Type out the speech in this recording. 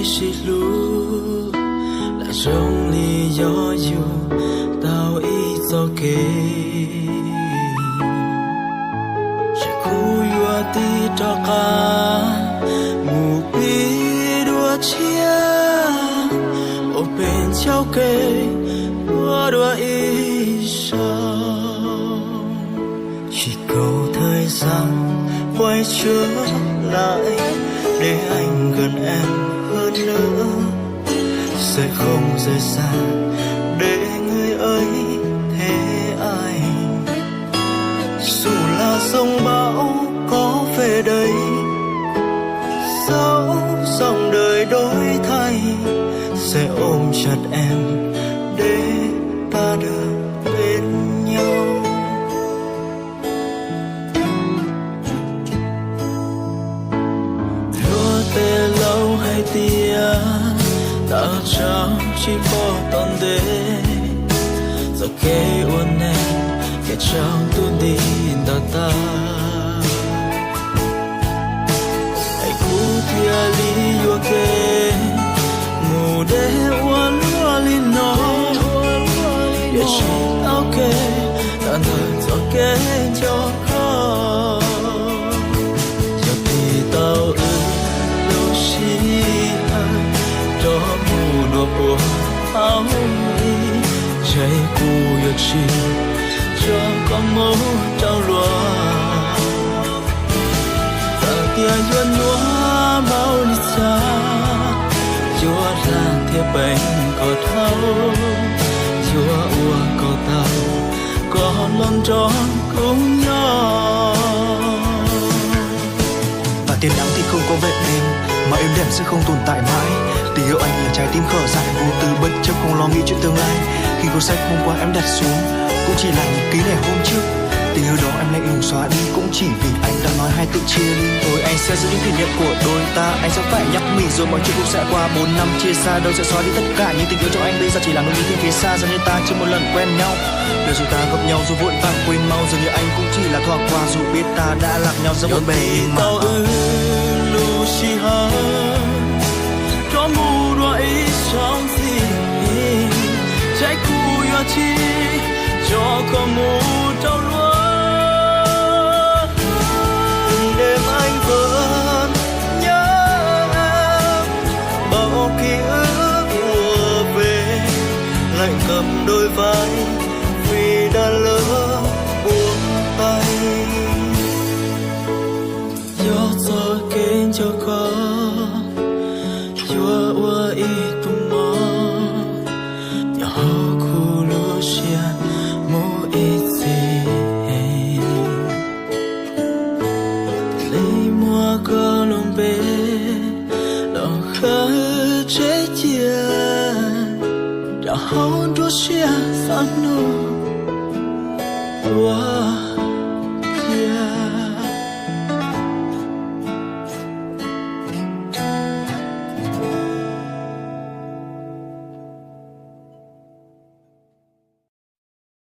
xì lú là trong ly gió dù tao ý cho kê chỉ cú yua ti cho ca mù pi đua chia ô bên cháu kê đua ý sao chỉ cầu thời gian quay trở lại để anh gần em hơn nữa sẽ không rời xa để người ấy thế ai dù là sông bão có về đây dẫu dòng đời đổi thay sẽ ôm chặt em để ta được bên nhau. Tê lâu hay tia ta chẳng chỉ có tòn đê giờ kê uốn nè kẻ trong tu đi đào ta hãy cú tia lý yua kê ngủ để uốn lúa linh nó để chỉ áo kê ta nơi gió kê cho khó giờ thì tao cho mù đùa của áo đi chạy cu yêu chi cho con mẫu trao lúa ta tia yuan lúa mau đi xa chúa là thiệp bệnh có thâu chúa ua có tao có lon tròn cùng nhau. Và tiền nắng thì không có vệt đêm mà êm đềm sẽ không tồn tại mãi. Tình yêu anh là trái tim khở dại vô tư bất chấp không lo nghĩ chuyện tương lai. Khi cuốn sách hôm qua em đặt xuống cũng chỉ là nhật ký ngày hôm trước. Tình yêu đó em lại lùng xóa đi cũng chỉ vì anh đã nói hai tự chia ly. Rồi anh sẽ giữ những kỷ niệm của đôi ta. Anh sẽ phải nhắc mình rồi mọi chuyện cũng sẽ qua. 4 năm chia xa đâu sẽ xóa đi tất cả. Nhưng tình yêu trong anh bây giờ chỉ là nỗi nhớ phía xa. Giờ như ta chưa một lần quen nhau. Để rồi ta gặp nhau rồi vội vàng quên mau. Giờ như anh cũng chỉ là thoảng qua dù biết ta đã lạc nhau giữa một bể mà. Lu si ha cho mù đua ý trong gì trái cu yo chi cho con mù trao lúa từng đêm anh vẫn nhớ em bao ký ức ùa về lạnh cầm đôi vai vì đã lỡ buông tay. Yo cho kén cho có yo ua i tum mo yo khu lu xia mu i si lấy mua có lòng bé lòng khơi chế chia đã hôn đua xia san nu